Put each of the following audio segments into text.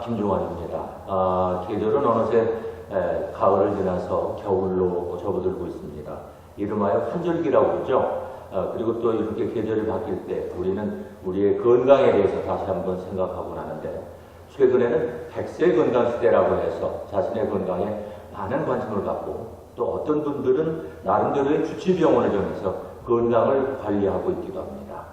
김종환입니다. 계절은 어느새 가을을 지나서 겨울로 접어들고 있습니다. 이름하여 환절기라고 그러죠. 그리고 또 이렇게 계절이 바뀔 때 우리는 우리의 건강에 대해서 다시 한번 생각하고 나는데, 최근에는 100세 건강 시대라고 해서 자신의 건강에 많은 관심을 갖고, 또 어떤 분들은 나름대로의 주치병원을 정해서 건강을 관리하고 있기도 합니다.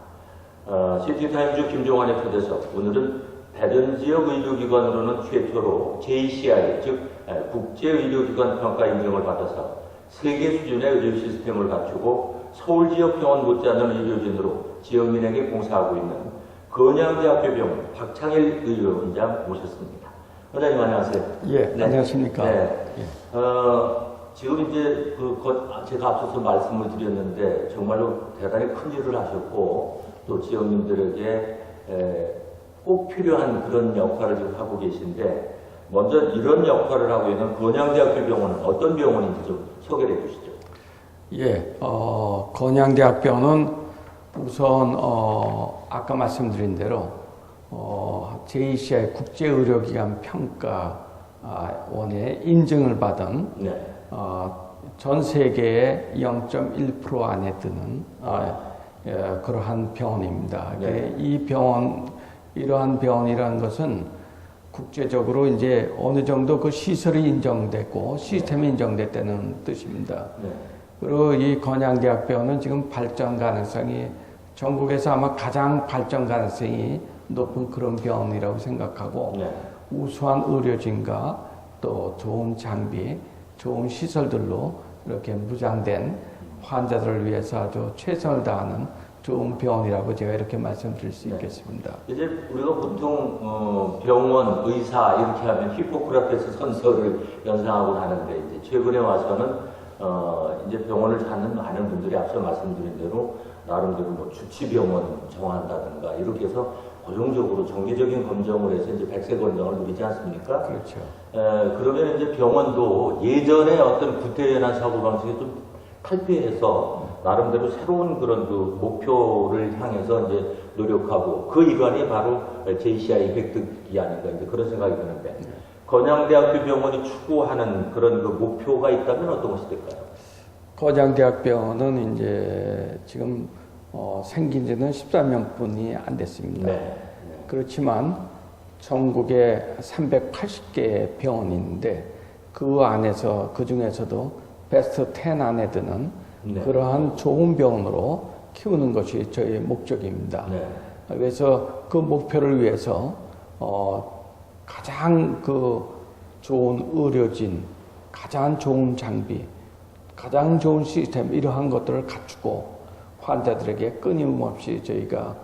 시티타임즈 김종환의 초대석, 오늘은 대전 지역 의료기관으로는 최초로 JCI, 즉 국제의료기관 평가 인정을 받아서 세계 수준의 의료 시스템을 갖추고 서울 지역 병원 못지않은 의료진으로 지역민에게 봉사하고 있는 건양대학교 병원 박창일 의료원장 모셨습니다. 원장님 안녕하세요. 예, 네. 안녕하십니까. 네. 지금 이제 제가 앞서서 말씀을 드렸는데 정말로 대단히 큰 일을 하셨고, 또 지역민들에게 꼭 필요한 그런 역할을 지금 하고 계신데, 먼저 이런 역할을 하고 있는 건양대학교 병원은 어떤 병원인지 좀 소개를 해 주시죠. 예, 건양대학병원은 우선 아까 말씀드린 대로 JCI 국제의료기관 평가원의 인증을 받은 네. 전 세계의 0.1% 안에 드는 그러한 병원입니다. 네. 이러한 병원이라는 것은 국제적으로 이제 어느 정도 그 시설이 인정됐고 시스템이 인정됐다는 뜻입니다. 네. 그리고 이 건양대학병원은 지금 발전 가능성이 전국에서 아마 가장 발전 가능성이 높은 그런 병원이라고 생각하고, 네. 우수한 의료진과 또 좋은 장비, 좋은 시설들로 이렇게 무장된 환자들을 위해서 아주 최선을 다하는 좋은 병원이라고 제가 이렇게 말씀드릴 수 있겠습니다. 이제 우리가 보통 병원, 의사 이렇게 하면 히포크라테스 선서를 연상하고 하는데, 이제 최근에 와서는 이제 병원을 찾는 많은 분들이 앞서 말씀드린 대로 나름대로 뭐 주치병원 정한다든가 이렇게 해서 고정적으로 정기적인 검정을 해서 이제 100세 건강을 누리지 않습니까? 그렇죠. 그러면 이제 병원도 예전에 어떤 구태연한 사고방식에 좀 탈피해서 나름대로 새로운 그런 그 목표를 향해서 이제 노력하고, 그 일환이 바로 JCI 획득이 아닌가 이제 그런 생각이 드는데, 건양대학교 병원이 추구하는 그런 그 목표가 있다면 어떤 것이 될까요? 건양대학병원은 이제 지금 생긴 지는 13년뿐이 안 됐습니다. 네. 그렇지만 전국에 380개 병원이 있는데 그 안에서, 그 중에서도 베스트 10 안에 드는 네. 그러한 좋은 병원으로 키우는 것이 저희의 목적입니다. 네. 그래서 그 목표를 위해서 가장 그 좋은 의료진, 가장 좋은 장비, 가장 좋은 시스템, 이러한 것들을 갖추고 환자들에게 끊임없이 저희가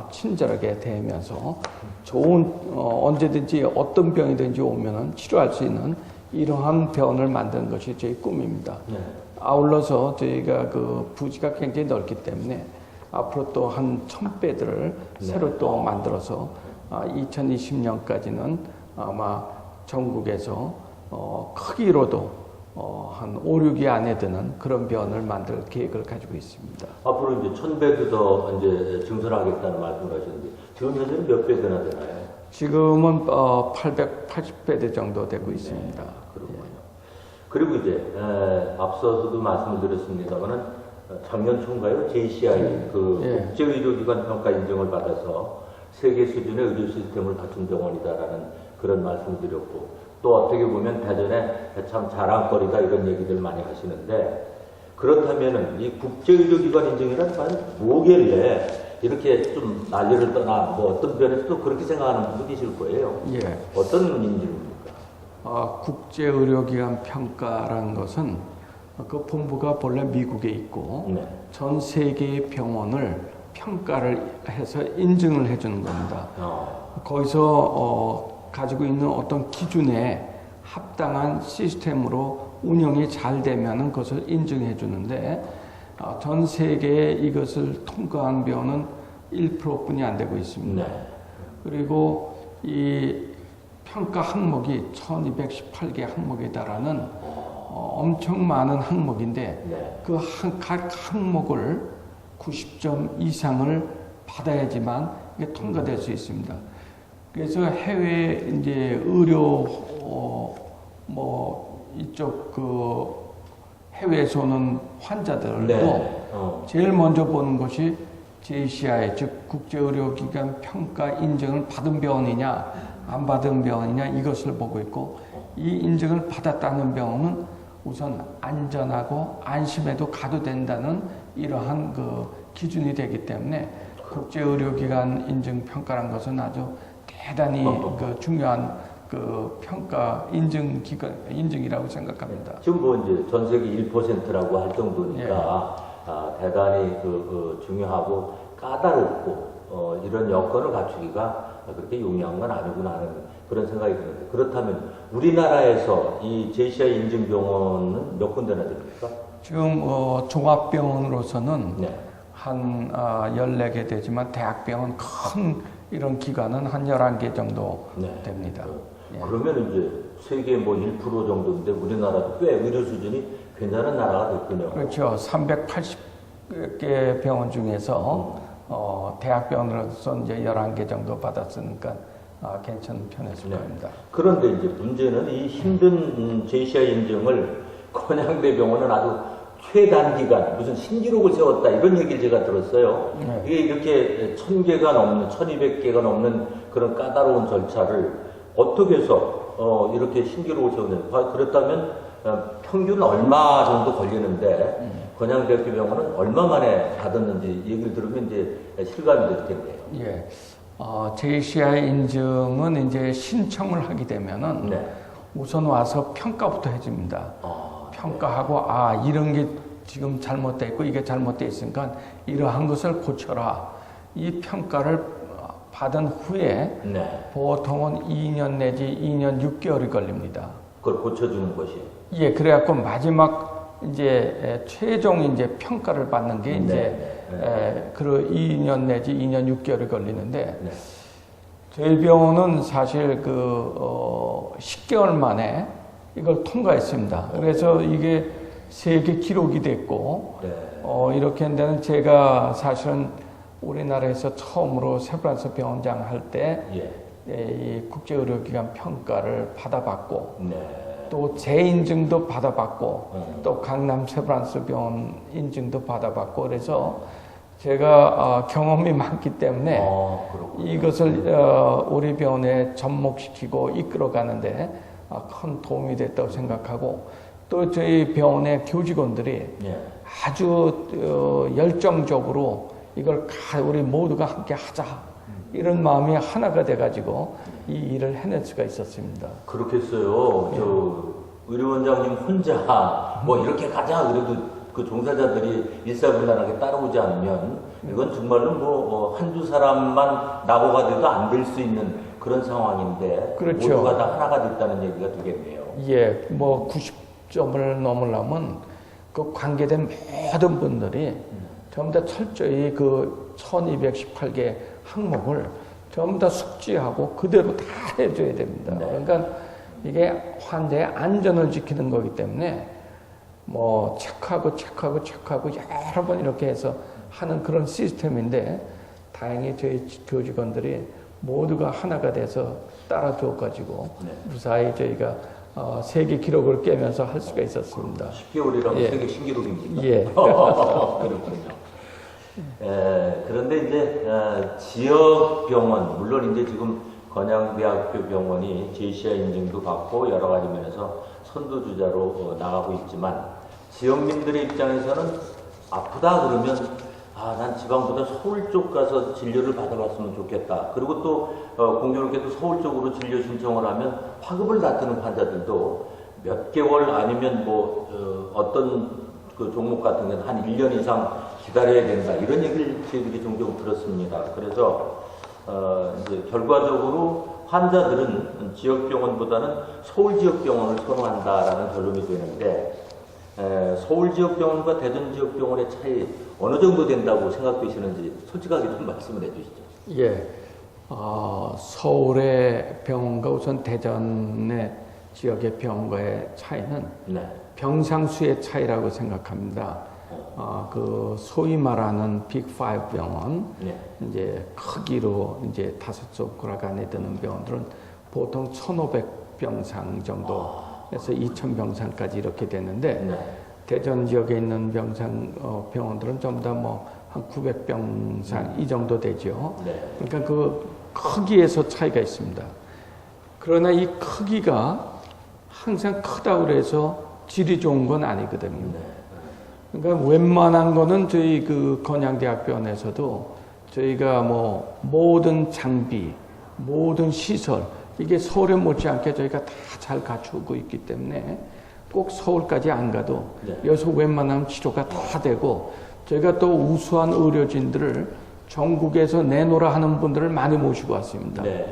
친절하게 대하면서 좋은 언제든지 어떤 병이든지 오면은 치료할 수 있는 이러한 병원을 만드는 것이 저희 꿈입니다. 네. 아울러서 저희가 그 부지가 굉장히 넓기 때문에 앞으로 또 한 1000배들을 네. 새로 또 만들어서 2020년까지는 아마 전국에서 크기로도 한 5, 6위 안에 드는 그런 병원을 만들 계획을 가지고 있습니다. 앞으로 이제 1000배도 더 이제 증설하겠다는 말씀을 하셨는데, 지금 현재는 몇 배나 되나요? 지금은 880배 정도 되고 있습니다. 그렇군요. 예. 그리고 이제 앞서서도 말씀을 드렸습니다만은 작년 초인가요? JCI 그 예. 국제의료기관 평가 인정을 받아서 세계 수준의 의료 시스템을 갖춘 병원이다라는 그런 말씀을 드렸고, 또 어떻게 보면 대전에 참 자랑거리다 이런 얘기들 많이 하시는데, 그렇다면은 이 국제의료기관 인증이란 과연 뭐길래 이렇게 좀 난리를 떠나, 뭐 어떤 면에서도 그렇게 생각하는 분도 계실 거예요. 예. 어떤 인증입니까? 국제의료기관 평가라는 것은 그 본부가 본래 미국에 있고 네. 전 세계의 병원을 평가를 해서 인증을 해주는 겁니다. 거기서 가지고 있는 어떤 기준에 합당한 시스템으로 운영이 잘 되면 그것을 인증해 주는데, 전 세계에 이것을 통과한 병원은 1%뿐이 안 되고 있습니다. 네. 그리고 이 평가 항목이 1218개 항목에 달하는 엄청 많은 항목인데 네. 그 각 항목을 90점 이상을 받아야지만 이게 통과될 수 있습니다. 그래서 해외 이제 의료 뭐 이쪽 그 해외에서 오는 환자들도 네. 제일 먼저 보는 것이 JCI, 즉 국제의료기관 평가 인증을 받은 병원이냐 안 받은 병원이냐 이것을 보고 있고, 이 인증을 받았다는 병원은 우선 안전하고 안심해도 가도 된다는 이러한 그 기준이 되기 때문에 국제의료기관 인증 평가란 것은 아주 대단히 그 중요한 그 평가 인증이라고 생각합니다. 지금 뭐 이제 전 세계 1%라고 할 정도니까 대단히 중요하고 까다롭고 이런 여건을 갖추기가 그렇게 용이한 건 아니구나 하는 그런 생각이 드는데, 그렇다면 우리나라에서 이 JCI 인증 병원은 몇 군데나 됩니까? 지금 종합병원으로서는 네. 한 14개 되지만 대학병원 큰 이런 기관은 한 11개 정도 네. 됩니다. 예. 그러면 이제 세계 뭐 1% 정도인데 우리나라도 꽤 의료 수준이 괜찮은 나라가 됐군요. 그렇죠. 380개 병원 중에서 대학병원으로서 이제 11개 정도 받았으니까 괜찮은 편이었을 겁니다. 그런데 이제 문제는 이 힘든 JCI 인증을 건양대 병원은 아주 최단기간 무슨 신기록을 세웠다 이런 얘기를 제가 들었어요. 네. 이게 이렇게 1000개가 넘는 1200개가 넘는 그런 까다로운 절차를 어떻게 해서 이렇게 신기록을 세우는, 그렇다면 평균 얼마 정도 걸리는데 건양대학교 병원은 얼마 만에 받았는지 얘기를 들으면 이제 실감이 될 텐데요. 예. JCI 인증은 이제 신청을 하게 되면은 네. 우선 와서 평가부터 해줍니다. 평가하고 이런 게 지금 잘못돼 있고 이게 잘못돼 있으니까 이러한 것을 고쳐라. 이 평가를 받은 후에 네. 보통은 2년 내지 2년 6개월이 걸립니다. 그걸 고쳐주는 것이. 예, 그래갖고 마지막 이제 최종 이제 평가를 받는 게 이제 그 2년 내지 2년 6개월이 걸리는데, 네. 저희 병원은 사실 10개월 만에 이걸 통과했습니다. 그래서 이게 세계 기록이 됐고, 네. 이렇게 한 데는 제가 사실은 우리나라에서 처음으로 세브란스 병원장 할 때 이 국제의료기관 평가를 받아봤고, 네. 또 재인증도 받아봤고, 또 강남 세브란스 병원 인증도 받아봤고, 그래서 제가 경험이 많기 때문에 이것을 우리 병원에 접목시키고 이끌어가는데 큰 도움이 됐다고 생각하고, 또 저희 병원의 교직원들이 아주 열정적으로 이걸 우리 모두가 함께 하자 이런 마음이 하나가 돼가지고 이 일을 해낼 수가 있었습니다. 그렇겠어요. 저 의료원장님 혼자 뭐 이렇게 가자 그래도 그 종사자들이 일사분란하게 따라오지 않으면 이건 정말로 뭐 한두 사람만 낙오가 돼도 안 될 수 있는 그런 상황인데, 그렇죠. 모두가 다 하나가 됐다는 얘기가 되겠네요. 예, 뭐 90점을 넘으려면 그 관계된 모든 분들이 전부 다 철저히 그 1218개 항목을 전부 다 숙지하고 그대로 다 해줘야 됩니다. 네. 그러니까 이게 환자의 안전을 지키는 거기 때문에 뭐 체크하고 여러 번 이렇게 해서 하는 그런 시스템인데, 다행히 저희 교직원들이 모두가 하나가 돼서 따라줘가지고 무사히 저희가 세계 기록을 깨면서 할 수가 있었습니다. 10개월이라면 세계 신기록입니까? 예. 그렇군요. 그런데 이제 지역 병원, 물론 이제 지금 건양대학교 병원이 JCI 인증도 받고 여러 가지 면에서 선두주자로 나가고 있지만, 지역민들의 입장에서는 아프다 그러면 난 지방보다 서울 쪽 가서 진료를 받아봤으면 좋겠다. 그리고 또 공교롭게도 서울 쪽으로 진료 신청을 하면 화급을 다투는 환자들도 몇 개월 아니면 뭐 어떤 그 종목 같은 경우는 한 1년 이상 기다려야 된다. 이런 얘기를 저희들이 종종 들었습니다. 그래서 이제 결과적으로 환자들은 지역병원보다는 서울 지역병원을 선호한다라는 결론이 되는데, 서울 지역병원과 대전 지역병원의 차이 어느 정도 된다고 생각되시는지 솔직하게 좀 말씀을 해주시죠. 예, 서울의 병원과 우선 대전의 지역의 병원과의 차이는 병상수의 차이라고 생각합니다. 그 소위 말하는 빅5 병원, 네. 이제 크기로 이제 5손가락 안에 드는 병원들은 보통 1,500병상 정도에서 2,000병상까지 이렇게 되는데 네. 대전 지역에 있는 병원들은 전부 다 뭐 한 900병상 이 정도 되죠. 네. 그러니까 그 크기에서 차이가 있습니다. 그러나 이 크기가 항상 크다고 해서 질이 좋은 건 아니거든요. 그러니까 웬만한 거는 저희 그 건양대학병원에서도 저희가 뭐 모든 장비, 모든 시설, 이게 서울에 못지않게 저희가 다 잘 갖추고 있기 때문에 꼭 서울까지 안 가도 네. 여기서 웬만하면 치료가 다 되고, 저희가 또 우수한 의료진들을 전국에서 내놓으라 하는 분들을 많이 모시고 왔습니다. 네.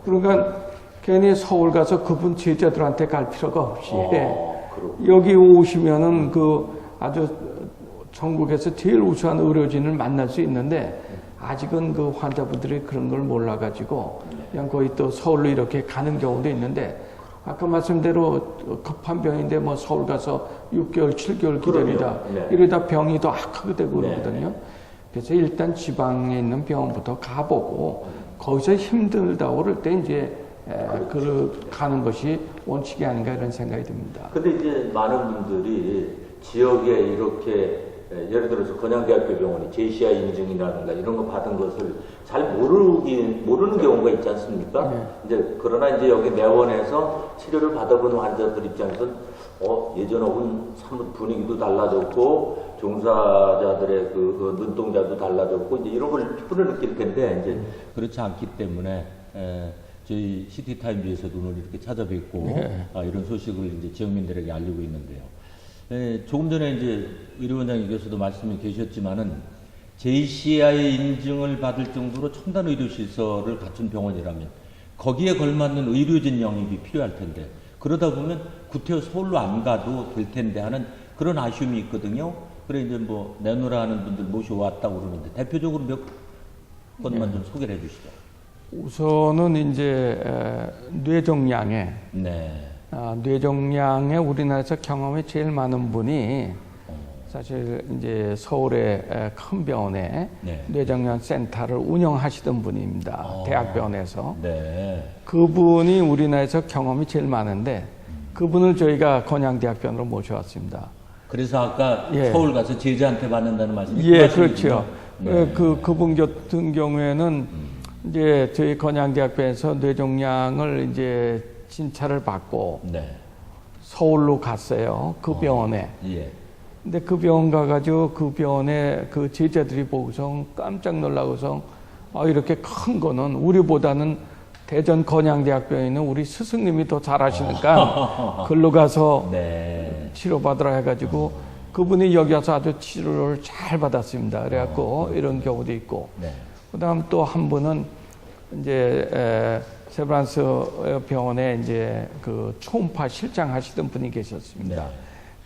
그러니까 괜히 서울 가서 그분 제자들한테 갈 필요가 없이 그렇군요. 여기 오시면은 그 아주 전국에서 제일 우수한 의료진을 만날 수 있는데, 아직은 그 환자분들이 그런 걸 몰라가지고 그냥 거의 또 서울로 이렇게 가는 경우도 있는데, 아까 말씀대로 급한 병인데 뭐 서울 가서 6개월, 7개월 기다리다 네. 이러다 병이 더 악화가 되고 네. 그러거든요. 그래서 일단 지방에 있는 병원부터 가보고 거기서 힘들다고 그럴 때 이제 가는 것이 원칙이 아닌가 이런 생각이 듭니다. 근데 이제 많은 분들이 지역에 이렇게 예를 들어서 건양대학교 병원이 JCI 인증이라든가 이런 거 받은 것을 잘 모르는 경우가 있지 않습니까? 네. 이제 그러나 이제 여기 내원에서 치료를 받아본 환자들 입장에서는 예전하고는 참 분위기도 달라졌고 종사자들의 그 눈동자도 달라졌고 이제 이런 걸 피부를 느낄 텐데 이제 그렇지 않기 때문에 저희 시티타임즈에서도 오늘 이렇게 찾아뵙고 이런 소식을 이제 지역민들에게 알리고 있는데요. 조금 전에 이제 의료원장님께서도 말씀이 계셨지만은 JCI 인증을 받을 정도로 첨단 의료시설을 갖춘 병원이라면 거기에 걸맞는 의료진 영입이 필요할 텐데, 그러다 보면 구태여 서울로 안 가도 될 텐데 하는 그런 아쉬움이 있거든요. 그래 이제 뭐 내놓으라 하는 분들 모셔왔다고 그러는데 대표적으로 몇 건만 좀 소개를 해주시죠. 우선은 이제 뇌종양에 뇌종양에 우리나라에서 경험이 제일 많은 분이 사실 이제 서울의 큰 병원에 뇌종양 센터를 운영하시던 분입니다. 대학병원에서. 네. 그분이 우리나라에서 경험이 제일 많은데 그분을 저희가 건양대학병원으로 모셔왔습니다. 그래서 아까 서울 가서 제자한테 받는다는 말씀이 그렇죠. 그분 같은 경우에는 이제 저희 건양대학병원에서 뇌종양을 이제 진찰을 받고 서울로 갔어요. 그 병원에. 근데 그 병원 가가지고 그 병원에 그 제자들이 보고서 깜짝 놀라고서 이렇게 큰 거는 우리보다는 대전 건양대학병원에 있는 우리 스승님이 더 잘하시니까 글로 가서 치료받으라 해가지고 그분이 여기 와서 아주 치료를 잘 받았습니다. 그래갖고 이런 경우도 있고. 그다음 또 한 분은 이제 세브란스 병원에 이제 그 초음파 실장 하시던 분이 계셨습니다.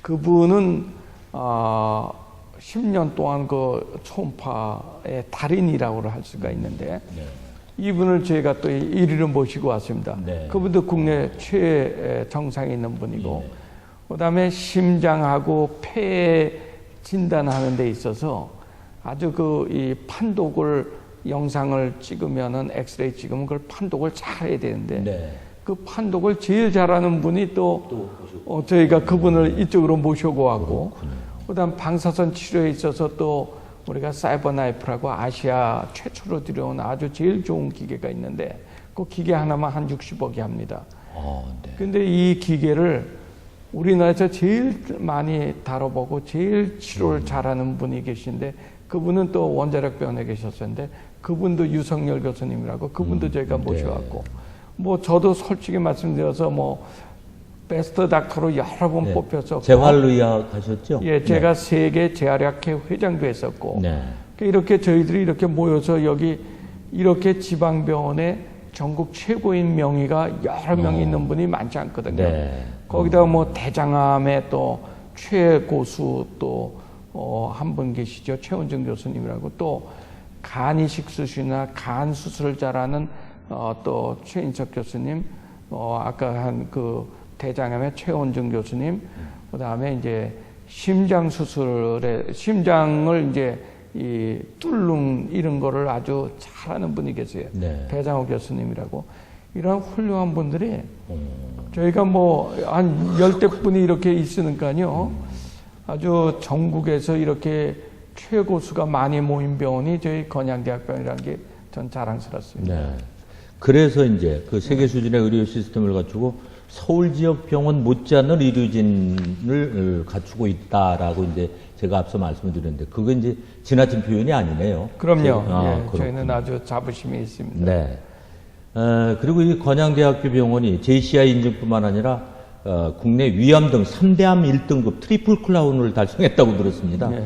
그분은 10년 동안 그 초음파의 달인이라고 할 수가 있는데 이분을 저희가 또 1위로 모시고 왔습니다. 그분도 국내 최 정상에 있는 분이고 그다음에 심장하고 폐 진단하는 데 있어서 아주 이 판독을 영상을 찍으면은 엑스레이 찍으면 그걸 판독을 잘 해야 되는데 그 판독을 제일 잘하는 분이 또 저희가 그분을 이쪽으로 모셔고 왔고 그다음 방사선 치료에 있어서 또 우리가 사이버나이프라고 아시아 최초로 들여온 아주 제일 좋은 기계가 있는데 그 기계 하나만 한 60억이 합니다. 근데 이 기계를 우리나라에서 제일 많이 다뤄보고 제일 치료를 잘하는 분이 계신데 그분은 또 원자력병원에 계셨었는데 그분도 유성열 교수님이라고 그분도 저희가 모셔왔고 뭐 저도 솔직히 말씀드려서 뭐 베스트 닥터로 여러 번 뽑혀서 재활의학 하셨죠? 제가 세계 재활의학회 회장도 했었고 이렇게 저희들이 이렇게 모여서 여기 이렇게 지방병원에 전국 최고인 명의가 여러 명 있는 분이 많지 않거든요. 거기다가 뭐 대장암의 또 최고수 또 한 분 계시죠. 최원정 교수님이라고 또 간 이식 수술이나 간 수술을 잘하는 또 최인석 교수님, 아까 한 그 대장암의 최원정 교수님, 그 다음에 이제 심장 수술에 심장을 이제 이 뚫는 이런 거를 아주 잘하는 분이 계세요. 네. 배장호 교수님이라고. 이런 훌륭한 분들이 저희가 뭐 한 10대 분이 이렇게 있으니까요. 아주 전국에서 이렇게 최고 수가 많이 모인 병원이 저희 건양대학병이라는 게 전 자랑스럽습니다. 네. 그래서 이제 그 세계 수준의 의료 시스템을 갖추고 서울 지역 병원 못지않은 의료진을 갖추고 있다라고 이제 제가 앞서 말씀을 드렸는데 그건 이제 지나친 표현이 아니네요. 그럼요. 아, 저희는 아주 자부심이 있습니다. 네. 그리고 이 건양대학교 병원이 JCI 인증뿐만 아니라 국내 위암 등 3대암 1등급 트리플 크라운을 달성했다고 들었습니다. 예.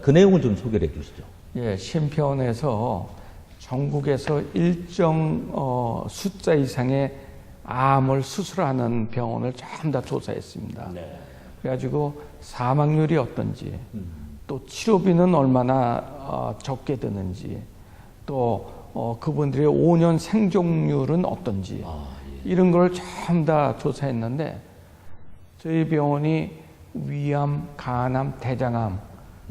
그 내용을 좀 소개해 주시죠. 예, 심평원에서 전국에서 일정 숫자 이상의 암을 수술하는 병원을 전부 다 조사했습니다. 네. 그래가지고 사망률이 어떤지, 또 치료비는 얼마나 적게 드는지, 또 그분들의 5년 생존율은 어떤지, 이런 걸 전부 다 조사했는데 저희 병원이 위암, 간암, 대장암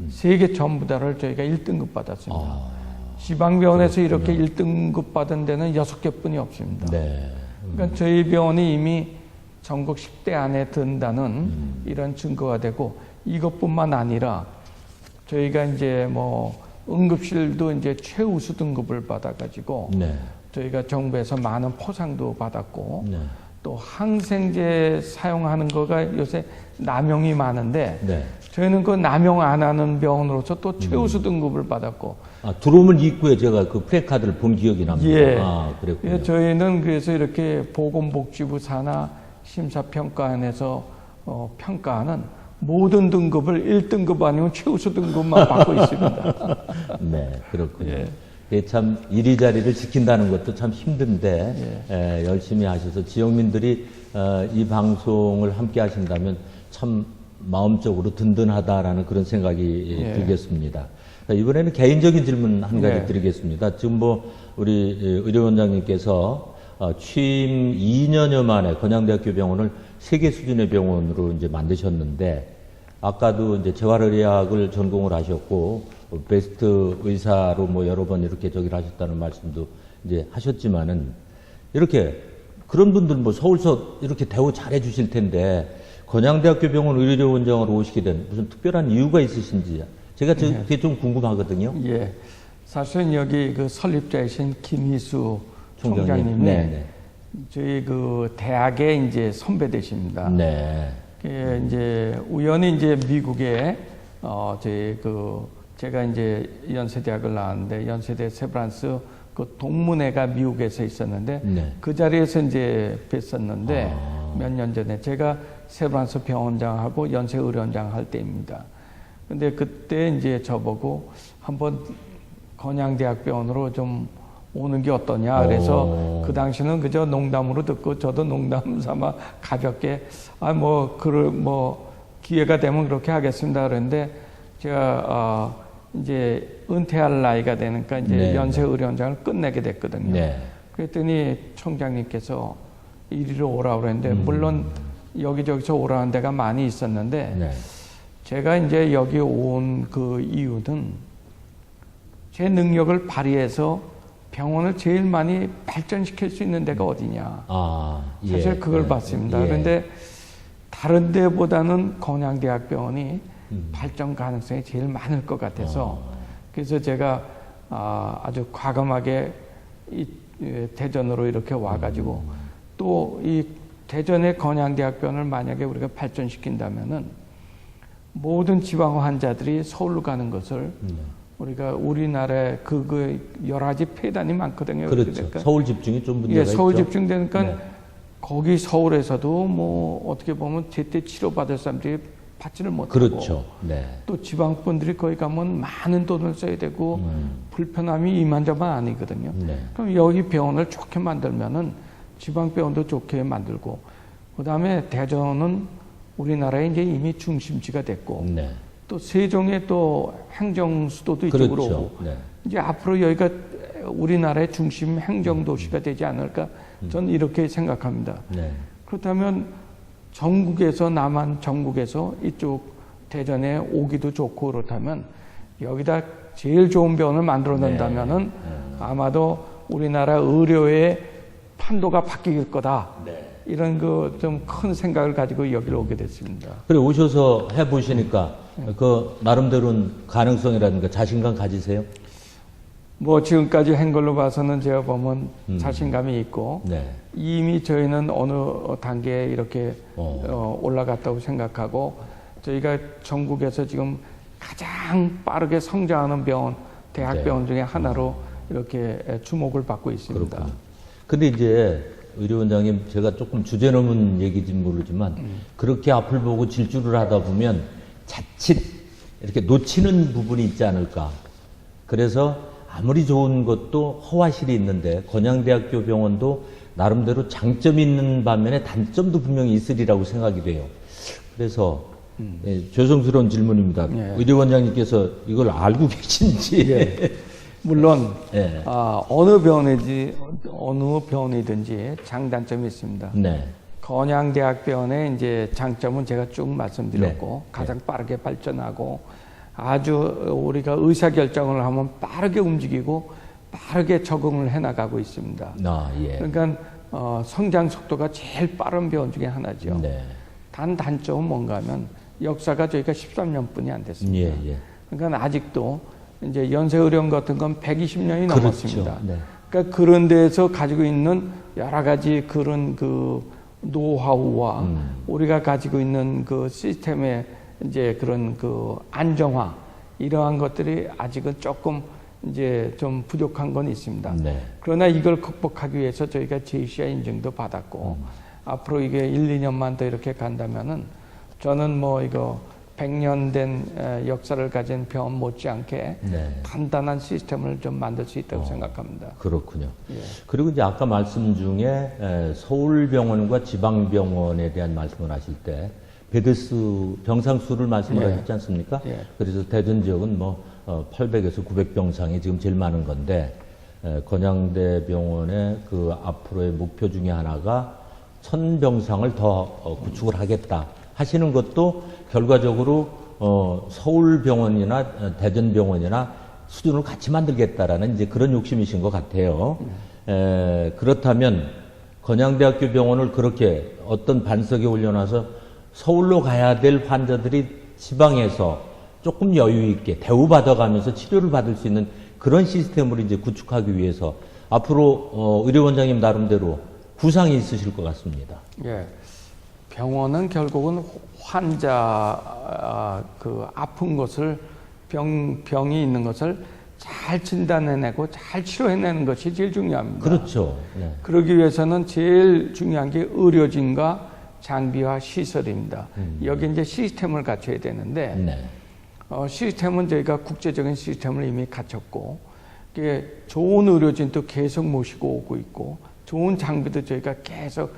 세 개 전부 다를 저희가 1등급 받았습니다. 지방병원에서 이렇게 1등급 받은 데는 6개뿐이 없습니다. 네. 그러니까 저희 병원이 이미 전국 10대 안에 든다는 이런 증거가 되고 이것뿐만 아니라 저희가 이제 뭐 응급실도 이제 최우수 등급을 받아가지고 네. 저희가 정부에서 많은 포상도 받았고 네. 또 항생제 사용하는 거가 요새 남용이 많은데 네. 저희는 그 남용 안 하는 병원으로서 또 최우수 등급을 받았고 들어오면 입구에 제가 그 프레카드를 본 기억이 납니다. 예. 그랬군요. 예, 저희는 그래서 이렇게 보건복지부 산하 심사평가원에서 평가하는 모든 등급을 1등급 아니면 최우수 등급만 받고 있습니다. 네, 그렇군요. 예. 예, 참 이리자리를 지킨다는 것도 참 힘든데 열심히 하셔서 지역민들이 이 방송을 함께 하신다면 참 마음적으로 든든하다라는 그런 생각이 예. 들겠습니다. 이번에는 개인적인 질문 한 가지 네. 드리겠습니다. 지금 뭐 우리 의료원장님께서 취임 2년여 만에 건양대학교 병원을 세계 수준의 병원으로 이제 만드셨는데 아까도 이제 재활의학을 전공을 하셨고 베스트 의사로 뭐 여러 번 이렇게 저기를 하셨다는 말씀도 이제 하셨지만은 이렇게 그런 분들 뭐 서울서 이렇게 대우 잘해 주실 텐데 건양대학교 병원 의료원장으로 오시게 된 무슨 특별한 이유가 있으신지 제가 그게 좀 궁금하거든요. 예. 사실은 여기 그 설립자이신 김희수 총장님. 총장님이 네. 저희 그 대학의 이제 선배 되십니다. 네. 그 이제 우연히 이제 미국에 저희 그 제가 이제 연세대학을 나왔는데 연세대 세브란스 그 동문회가 미국에서 있었는데 네. 그 자리에서 이제 뵀었는데 몇 년 전에 제가 세브란스 병원장하고 연세의료원장 할 때입니다. 근데 그때 이제 저보고 한번 건양대학병원으로 좀 오는 게 어떠냐. 그래서 그 당시는 그저 농담으로 듣고 저도 농담 삼아 가볍게 기회가 되면 그렇게 하겠습니다. 그런데 제가 이제 은퇴할 나이가 되니까 이제 네. 연세의료원장을 끝내게 됐거든요. 네. 그랬더니 총장님께서 이리로 오라고 그랬는데 물론 여기저기서 오라는 데가 많이 있었는데 네. 제가 이제 여기 온 그 이유는 제 능력을 발휘해서 병원을 제일 많이 발전시킬 수 있는 데가 어디냐. 예. 사실 그걸 봤습니다. 예. 그런데 다른 데보다는 건양대학병원이 발전 가능성이 제일 많을 것 같아서 그래서 제가 아주 과감하게 대전으로 이렇게 와가지고 또 이 대전의 건양대학병원을 만약에 우리가 발전시킨다면은 모든 지방 환자들이 서울로 가는 것을 우리가 우리나라에 그 여러 가지 폐단이 많거든요. 그렇죠. 그러니까 서울 집중이 좀 문제가 있죠. 서울 집중되니까 네. 거기 서울에서도 뭐 어떻게 보면 제때 치료받을 사람들이 받지를 못하고 그렇죠. 네. 또 지방 분들이 거기 가면 많은 돈을 써야 되고 불편함이 이만저만 아니거든요. 네. 그럼 여기 병원을 좋게 만들면은 지방 병원도 좋게 만들고 그다음에 대전은 우리나라에 이제 이미 중심지가 됐고 네. 또 세종에 또 행정 수도도 그렇죠. 이쪽으로 오고 네. 이제 앞으로 여기가 우리나라의 중심 행정 도시가 되지 않을까 저는 이렇게 생각합니다. 네. 그렇다면 전국에서 남한 전국에서 이쪽 대전에 오기도 좋고 그렇다면 여기다 제일 좋은 병원을 만들어낸다면은 아마도 우리나라 의료의 판도가 바뀔 거다. 이런 그 좀 큰 생각을 가지고 여기로 오게 됐습니다. 그래 오셔서 해보시니까 그 나름대로는 가능성이라든가 자신감 가지세요? 뭐 지금까지 한 걸로 봐서는 제가 보면 자신감이 있고 네. 이미 저희는 어느 단계에 이렇게 올라갔다고 생각하고 저희가 전국에서 지금 가장 빠르게 성장하는 병원, 대학병원 중에 하나로 이렇게 주목을 받고 있습니다. 그렇군요. 근데 이제 의료원장님 제가 조금 주제 넘은 얘기인지 모르지만 그렇게 앞을 보고 질주를 하다 보면 자칫 이렇게 놓치는 부분이 있지 않을까. 그래서 아무리 좋은 것도 허와실이 있는데 건양대학교 병원도 나름대로 장점이 있는 반면에 단점도 분명히 있으리라고 생각이 돼요. 그래서 예, 죄송스러운 질문입니다. 예. 의료원장님께서 이걸 알고 계신지. 예. 물론 예. 어느 병원이든지 장단점이 있습니다. 네. 건양대학병원의 이제 장점은 제가 쭉 말씀드렸고 네. 가장 빠르게 발전하고 아주 우리가 의사 결정을 하면 빠르게 움직이고 빠르게 적응을 해나가고 있습니다. 예. 그러니까 성장 속도가 제일 빠른 병원 중에 하나죠. 네. 단점은 뭔가 하면 역사가 저희가 13년뿐이 안 됐습니다. 예. 그러니까 아직도 이제 연세의료원 같은 건 120년이 그렇죠. 넘었습니다. 네. 그러니까 그런 데에서 가지고 있는 여러 가지 그런 그 노하우와 우리가 가지고 있는 그 시스템의 이제 그런 그 안정화 이러한 것들이 아직은 조금 이제 좀 부족한 건 있습니다. 네. 그러나 이걸 극복하기 위해서 저희가 JCI 인증도 받았고 앞으로 이게 1, 2년만 더 이렇게 간다면은 저는 뭐 이거 100년 된 역사를 가진 병원 못지않게 네. 단단한 시스템을 좀 만들 수 있다고 생각합니다. 그렇군요. 예. 그리고 이제 아까 말씀 중에 서울병원과 지방병원에 대한 말씀을 하실 때 베드수 병상수를 말씀을 예. 하셨지 않습니까? 예. 그래서 대전 지역은 뭐 800에서 900병상이 지금 제일 많은 건데 건양대 병원의 그 앞으로의 목표 중에 하나가 1000병상을 더 구축을 하겠다 하시는 것도 결과적으로 서울병원이나 대전병원이나 수준을 같이 만들겠다라는 이제 그런 욕심이신 것 같아요. 그렇다면 건양대학교 병원을 그렇게 어떤 반석에 올려놔서 서울로 가야 될 환자들이 지방에서 조금 여유 있게 대우받아가면서 치료를 받을 수 있는 그런 시스템으로 이제 구축하기 위해서 앞으로 의료원장님 나름대로 구상이 있으실 것 같습니다. 예. 병원은 결국은 환자 그 아픈 것을 병이 있는 것을 잘 진단해내고 잘 치료해내는 것이 제일 중요합니다. 그렇죠. 네. 그러기 위해서는 제일 중요한 게 의료진과 장비와 시설입니다. 여기 이제 시스템을 갖춰야 되는데 네. 시스템은 저희가 국제적인 시스템을 이미 갖췄고 이게 좋은 의료진도 계속 모시고 오고 있고 좋은 장비도 저희가 계속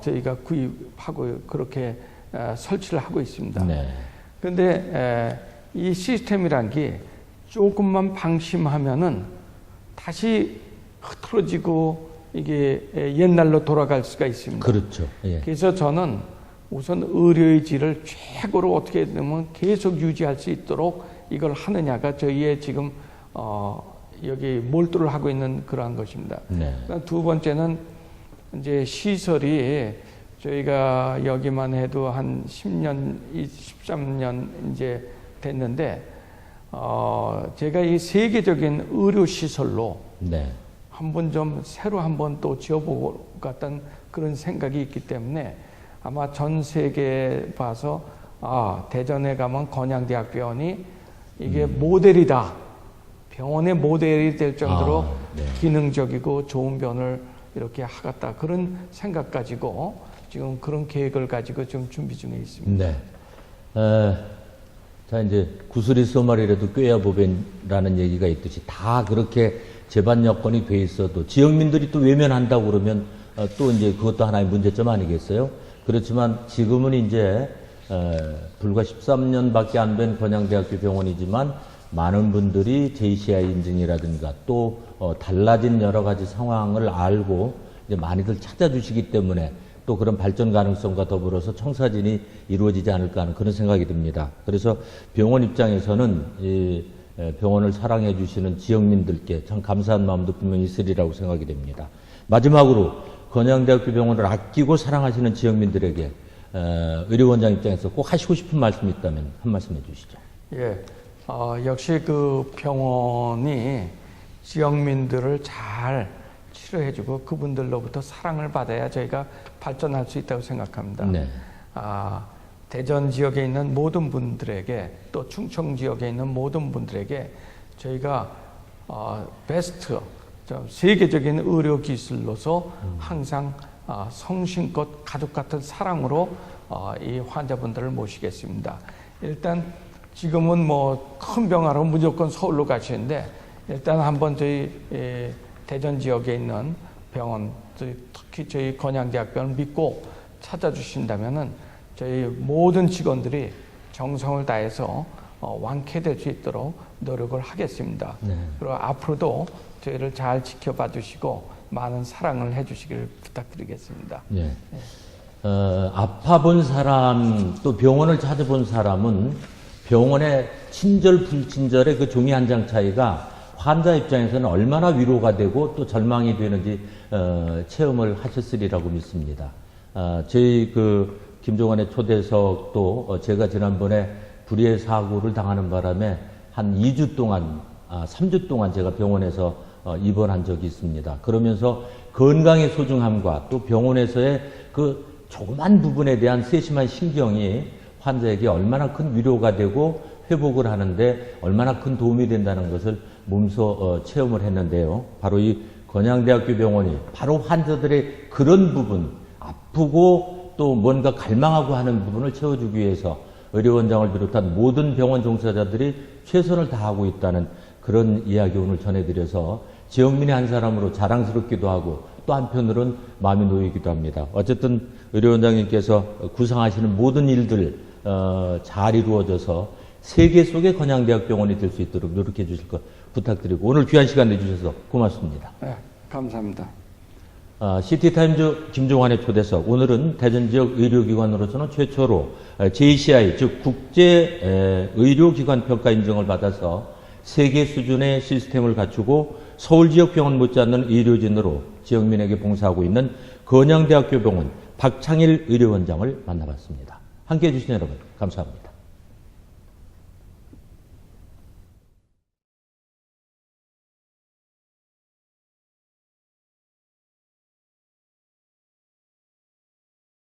저희가 구입하고 그렇게 설치를 하고 있습니다. 네. 그런데 이 시스템이란 게 조금만 방심하면은 다시 흐트러지고 이게 옛날로 돌아갈 수가 있습니다. 그렇죠. 예. 그래서 저는 우선 의료의 질을 최고로 어떻게 되면 계속 유지할 수 있도록 이걸 하느냐가 저희의 지금 여기 몰두를 하고 있는 그러한 것입니다. 네. 두 번째는 이제 시설이 저희가 여기만 해도 한 10년, 13년 이제 됐는데 제가 이 세계적인 의료 시설로 네. 한번 좀 새로 한번 또 지어보고 같은 그런 생각이 있기 때문에 아마 전 세계에 봐서 대전에 가면 건양대학병원이 이게 모델이다. 병원의 모델이 될 정도로 네. 기능적이고 좋은 병원을 이렇게 하겠다. 그런 생각 가지고 지금 그런 계획을 가지고 지금 준비 중에 있습니다. 네. 자, 이제 구슬이 쏘말이라도 꿰야 보벤라는 얘기가 있듯이 다 그렇게 재반 여건이 돼 있어도 지역민들이 또 외면한다고 그러면 또 이제 그것도 하나의 문제점 아니겠어요? 그렇지만 지금은 이제 불과 13년밖에 안 된 건양대학교 병원이지만 많은 분들이 JCI 인증이라든가 또 달라진 여러 가지 상황을 알고 이제 많이들 찾아주시기 때문에 또 그런 발전 가능성과 더불어서 청사진이 이루어지지 않을까 하는 그런 생각이 듭니다. 그래서 병원 입장에서는 이 병원을 사랑해 주시는 지역민들께 참 감사한 마음도 분명히 있으리라고 생각이 됩니다. 마지막으로 건양대학교 병원을 아끼고 사랑하시는 지역민들에게 의료원장 입장에서 꼭 하시고 싶은 말씀이 있다면 한 말씀 해주시죠. 예, 역시 그 병원이 지역민들을 잘 치료해주고 그분들로부터 사랑을 받아야 저희가 발전할 수 있다고 생각합니다. 네. 대전 지역에 있는 모든 분들에게 또 충청 지역에 있는 모든 분들에게 저희가 베스트 세계적인 의료 기술로서 항상 성심껏 가족 같은 사랑으로 이 환자분들을 모시겠습니다. 일단 지금은 뭐 큰 병하러 무조건 서울로 가시는데 일단 한번 저희 대전 지역에 있는 병원, 특히 저희 건양대학병을 믿고 찾아주신다면은 저희 모든 직원들이 정성을 다해서 완쾌될 수 있도록 노력을 하겠습니다. 네. 그리고 앞으로도 저희를 잘 지켜봐 주시고 많은 사랑을 해주시기를 부탁드리겠습니다. 네. 아파본 사람 또 병원을 찾아본 사람은 병원의 친절 불친절의 그 종이 한 장 차이가 환자 입장에서는 얼마나 위로가 되고 또 절망이 되는지 체험을 하셨으리라고 믿습니다. 저희 그 김종환의 초대석도 제가 지난번에 불의의 사고를 당하는 바람에 한 2주 동안, 3주 동안 제가 병원에서 입원한 적이 있습니다. 그러면서 건강의 소중함과 또 병원에서의 그 조그만 부분에 대한 세심한 신경이 환자에게 얼마나 큰 위로가 되고 회복을 하는데 얼마나 큰 도움이 된다는 것을 몸소 체험을 했는데요. 바로 이 건양대학교 병원이 바로 환자들의 그런 부분, 아프고 또 뭔가 갈망하고 하는 부분을 채워주기 위해서 의료원장을 비롯한 모든 병원 종사자들이 최선을 다하고 있다는 그런 이야기 오늘 전해드려서 지역민의 한 사람으로 자랑스럽기도 하고 또 한편으로는 마음이 놓이기도 합니다. 어쨌든 의료원장님께서 구상하시는 모든 일들 잘 이루어져서 세계 속의 건양대학병원이 될 수 있도록 노력해 주실 것 부탁드리고 오늘 귀한 시간 내주셔서 고맙습니다. 네, 감사합니다. 시티타임즈 김종환의 초대석, 오늘은 대전 지역 의료기관으로서는 최초로 JCI 즉 국제 의료기관 평가 인증을 받아서 세계 수준의 시스템을 갖추고 서울 지역 병원 못지않는 의료진으로 지역민에게 봉사하고 있는 건양대학교 병원 박창일 의료원장을 만나봤습니다. 함께해 주신 여러분 감사합니다.